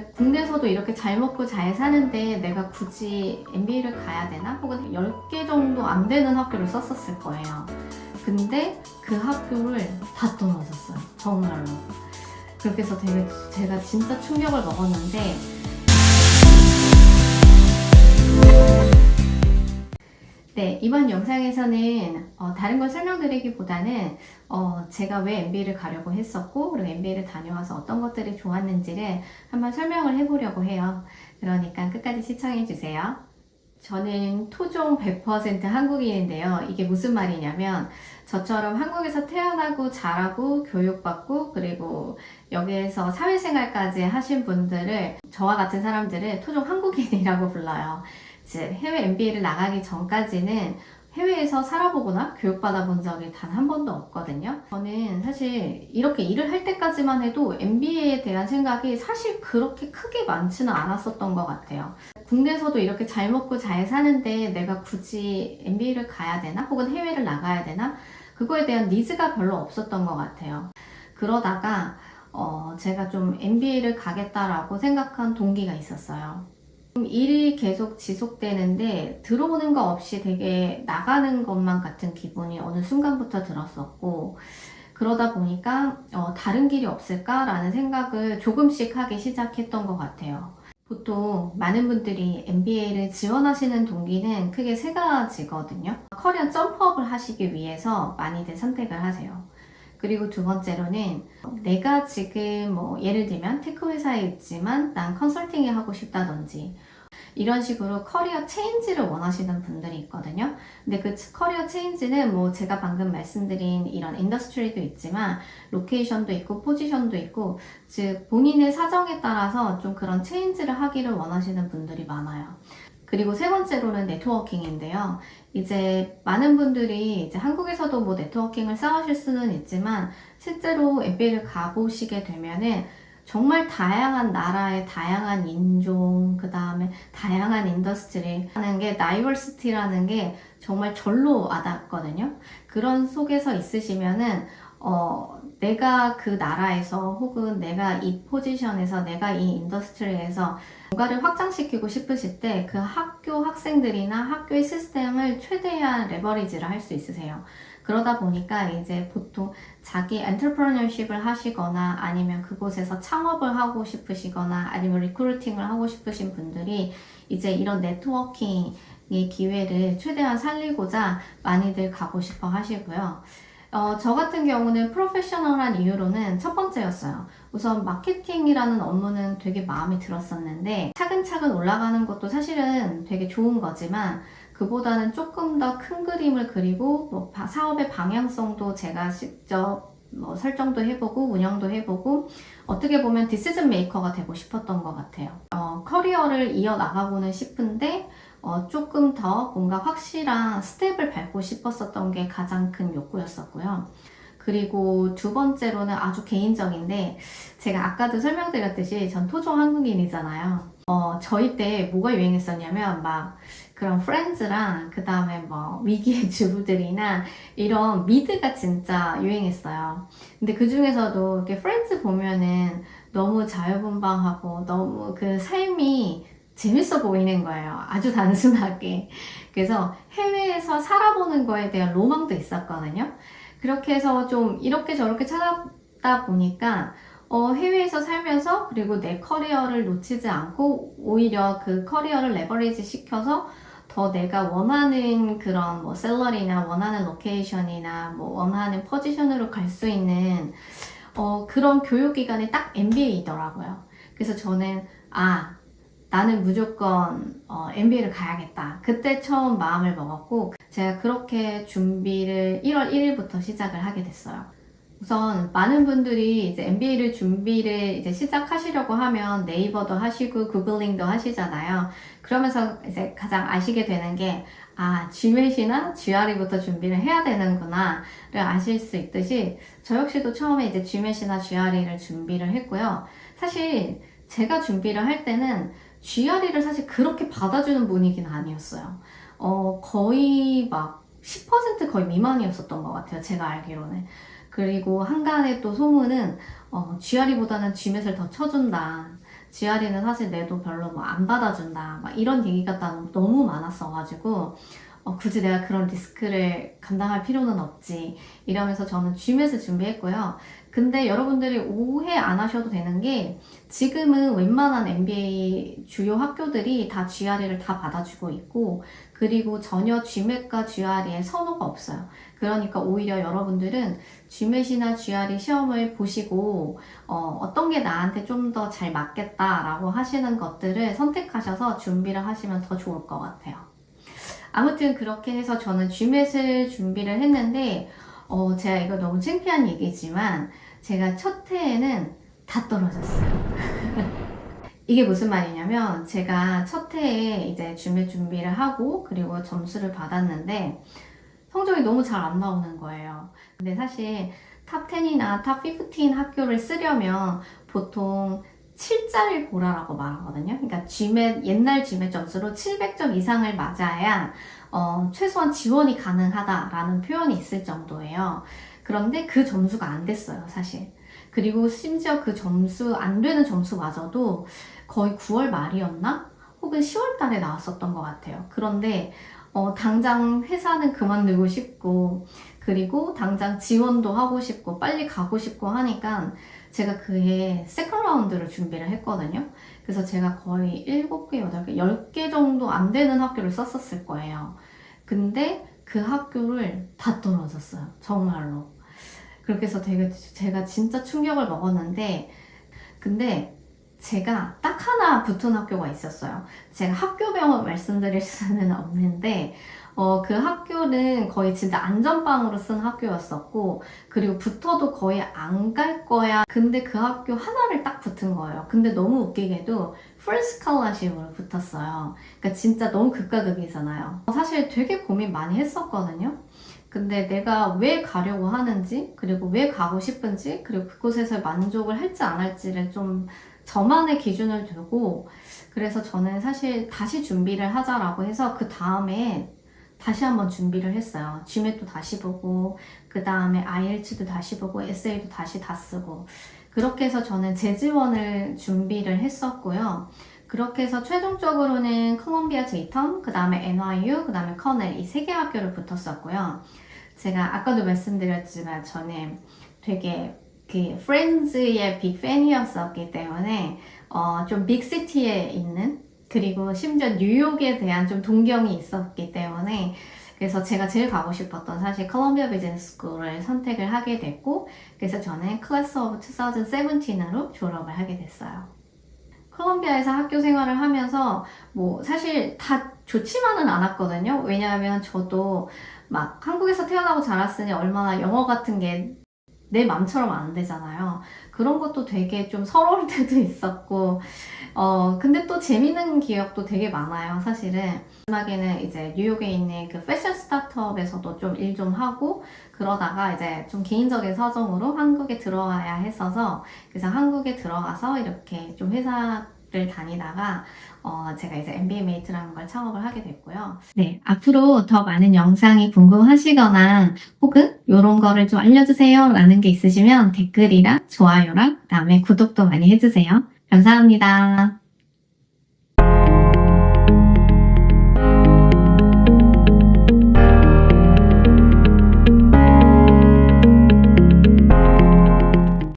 국내에서도 이렇게 잘 먹고 잘 사는데 내가 굳이 MBA를 가야 되나? 혹은 10개 정도 안 되는 학교를 썼었을 거예요. 근데 그 학교를 다 떨어졌어요. 정말로. 그렇게 해서 되게 제가 진짜 충격을 먹었는데, 네, 이번 영상에서는 다른 걸 설명드리기보다는 제가 왜 MBA를 가려고 했었고, 그리고 MBA를 다녀와서 어떤 것들이 좋았는지를 한번 설명을 해보려고 해요. 그러니까 끝까지 시청해주세요. 저는 토종 100% 한국인인데요. 이게 무슨 말이냐면, 저처럼 한국에서 태어나고 자라고 교육받고 그리고 여기에서 사회생활까지 하신 분들을, 저와 같은 사람들을 토종 한국인이라고 불러요. 즉 해외 MBA를 나가기 전까지는 해외에서 살아보거나 교육받아 본 적이 단 한 번도 없거든요. 저는 사실 이렇게 일을 할 때까지만 해도 MBA에 대한 생각이 사실 그렇게 크게 많지는 않았었던 것 같아요. 국내에서도 이렇게 잘 먹고 잘 사는데 내가 굳이 MBA를 가야 되나? 혹은 해외를 나가야 되나? 그거에 대한 니즈가 별로 없었던 것 같아요. 그러다가 제가 좀 MBA를 가겠다라고 생각한 동기가 있었어요. 일이 계속 지속되는데 들어오는 거 없이 되게 나가는 것만 같은 기분이 어느 순간부터 들었었고, 그러다 보니까 다른 길이 없을까라는 생각을 조금씩 하기 시작했던 것 같아요. 보통 많은 분들이 MBA를 지원하시는 동기는 크게 세 가지거든요. 커리어 점프업을 하시기 위해서 많이들 선택을 하세요. 그리고 두 번째로는 내가 지금 예를 들면 테크 회사에 있지만 난 컨설팅을 하고 싶다든지 이런 식으로 커리어 체인지를 원하시는 분들이 있거든요. 근데 그 커리어 체인지는 제가 방금 말씀드린 이런 인더스트리도 있지만 로케이션도 있고 포지션도 있고, 즉 본인의 사정에 따라서 좀 그런 체인지를 하기를 원하시는 분들이 많아요. 그리고 세 번째로는 네트워킹인데요. 이제 많은 분들이 이제 한국에서도 네트워킹을 쌓으실 수는 있지만 실제로 MBA를 가보시게 되면은 정말 다양한 나라의 다양한 인종, 그 다음에 다양한 인더스트리 하는 게, 다이버시티라는 게 정말 절로 와닿거든요. 그런 속에서 있으시면은 내가 그 나라에서 혹은 내가 이 포지션에서 내가 이 인더스트리에서 뭔가를 확장시키고 싶으실 때 그 학교 학생들이나 학교의 시스템을 최대한 레버리지를 할 수 있으세요. 그러다 보니까 이제 보통 자기 엔터프레너십을 하시거나 아니면 그곳에서 창업을 하고 싶으시거나 아니면 리크루팅을 하고 싶으신 분들이 이제 이런 네트워킹의 기회를 최대한 살리고자 많이들 가고 싶어 하시고요. 저 같은 경우는 프로페셔널한 이유로는 첫 번째였어요. 우선 마케팅이라는 업무는 되게 마음에 들었었는데 차근차근 올라가는 것도 사실은 되게 좋은 거지만 그보다는 조금 더 큰 그림을 그리고 사업의 방향성도 제가 직접 설정도 해보고 운영도 해보고 어떻게 보면 디시전 메이커가 되고 싶었던 것 같아요. 커리어를 이어나가고는 싶은데 조금 더 뭔가 확실한 스텝을 밟고 싶었었던 게 가장 큰 욕구였었고요. 그리고 두 번째로는 아주 개인적인데, 제가 아까도 설명드렸듯이 전 토종 한국인이잖아요. 저희 때 뭐가 유행했었냐면 그런 프렌즈랑 그 다음에 위기의 주부들이나 이런 미드가 진짜 유행했어요. 근데 그 중에서도 이렇게 프렌즈 보면은 너무 자유분방하고 너무 그 삶이 재밌어 보이는 거예요. 아주 단순하게. 그래서 해외에서 살아보는 거에 대한 로망도 있었거든요. 그렇게 해서 좀 이렇게 저렇게 찾아다 보니까 해외에서 살면서 그리고 내 커리어를 놓치지 않고 오히려 그 커리어를 레버리지 시켜서 더 내가 원하는 그런 샐러리나 원하는 로케이션이나 원하는 포지션으로 갈 수 있는 그런 교육기관이 딱 MBA이더라고요. 그래서 저는 나는 무조건 MBA를 가야겠다. 그때 처음 마음을 먹었고 제가 그렇게 준비를 1월 1일부터 시작을 하게 됐어요. 우선 많은 분들이 이제 MBA를 준비를 이제 시작하시려고 하면 네이버도 하시고 구글링도 하시잖아요. 그러면서 이제 가장 아시게 되는 게 GMAT이나 GRE부터 준비를 해야 되는구나를 아실 수 있듯이 저 역시도 처음에 이제 GMAT이나 GRE를 준비를 했고요. 사실 제가 준비를 할 때는 GRE를 사실 그렇게 받아주는 분위기는 아니었어요. 거의 10% 거의 미만이었었던 것 같아요. 제가 알기로는. 그리고 한간에 또 소문은 GRE보다는 GMAT을 더 쳐준다. GRE는 사실 내도 별로 뭐 안 받아준다. 막 이런 얘기가 너무 많았어가지고, 굳이 내가 그런 리스크를 감당할 필요는 없지. 이러면서 저는 GMAT 준비했고요. 근데 여러분들이 오해 안 하셔도 되는 게, 지금은 웬만한 MBA 주요 학교들이 다 GRE를 다 받아주고 있고, 그리고 전혀 GMAT과 GRE에 선호가 없어요. 그러니까 오히려 여러분들은 GMAT이나 GRE 시험을 보시고 어떤 게 나한테 좀 더 잘 맞겠다라고 하시는 것들을 선택하셔서 준비를 하시면 더 좋을 것 같아요. 아무튼 그렇게 해서 저는 GMAT을 준비를 했는데 제가 이거 너무 창피한 얘기지만 제가 첫 해에는 다 떨어졌어요. 이게 무슨 말이냐면 제가 첫 해에 이제 GMAT 준비를 하고 그리고 점수를 받았는데 성적이 너무 잘 안 나오는 거예요. 근데 사실 탑 10이나 탑 15 학교를 쓰려면 보통 7자를 보라라고 말하거든요. 그러니까 GMAT, 옛날 GMAT 점수로 700점 이상을 맞아야 최소한 지원이 가능하다라는 표현이 있을 정도예요. 그런데 그 점수가 안 됐어요, 사실. 그리고 심지어 그 점수, 안 되는 점수마저도 거의 9월 말이었나? 혹은 10월 달에 나왔었던 것 같아요. 그런데 당장 회사는 그만두고 싶고, 그리고 당장 지원도 하고 싶고, 빨리 가고 싶고 하니까 제가 그해 세컨 라운드를 준비를 했거든요. 그래서 제가 거의 7개, 8개, 10개 정도 안 되는 학교를 썼었을 거예요. 근데 그 학교를 다 떨어졌어요. 정말로. 그렇게 해서 제가 진짜 충격을 먹었는데, 근데 제가 딱 하나 붙은 학교가 있었어요. 제가 학교명을 말씀드릴 수는 없는데, 그 학교는 거의 진짜 안전빵으로 쓴 학교였었고, 그리고 붙어도 거의 안 갈 거야. 근데 그 학교 하나를 딱 붙은 거예요. 근데 너무 웃기게도 풀 스칼라십으로 붙었어요. 그러니까 진짜 너무 극과 극이잖아요. 사실 되게 고민 많이 했었거든요. 근데 내가 왜 가려고 하는지, 그리고 왜 가고 싶은지, 그리고 그곳에서 만족을 할지 안 할지를 좀 저만의 기준을 두고, 그래서 저는 사실 다시 준비를 하자라고 해서 그 다음에 다시 한번 준비를 했어요. GMAT도 다시 보고, 그 다음에 IELTS도 다시 보고, 에세이도 다시 다 쓰고. 그렇게 해서 저는 재지원을 준비를 했었고요. 그렇게 해서 최종적으로는 콜롬비아 제이텀, 그 다음에 NYU, 그 다음에 커넬 이 3개 학교를 붙었었고요. 제가 아까도 말씀드렸지만 저는 되게 그 프렌즈의 빅 팬이었었기 때문에 좀 빅시티에 있는, 그리고 심지어 뉴욕에 대한 좀 동경이 있었기 때문에, 그래서 제가 제일 가고 싶었던 사실 콜롬비아 비즈니스 스쿨을 선택을 하게 됐고, 그래서 저는 클래스 오브 2017으로 졸업을 하게 됐어요. 콜롬비아에서 학교 생활을 하면서 뭐 사실 다 좋지만은 않았거든요. 왜냐하면 저도 막 한국에서 태어나고 자랐으니 얼마나 영어 같은 게 내 맘처럼 안 되잖아요. 그런 것도 되게 좀 서러울 때도 있었고, 근데 또 재밌는 기억도 되게 많아요, 사실은. 마지막에는 이제 뉴욕에 있는 그 패션 스타트업에서도 좀 일 좀 하고, 그러다가 이제 좀 개인적인 사정으로 한국에 들어와야 했어서, 그래서 한국에 들어가서 이렇게 좀 회사를 다니다가, 제가 이제 MBA 메이트라는 걸 창업을 하게 됐고요. 네, 앞으로 더 많은 영상이 궁금하시거나 혹은 이런 거를 좀 알려주세요 라는 게 있으시면 댓글이랑 좋아요랑 그다음에 구독도 많이 해주세요. 감사합니다.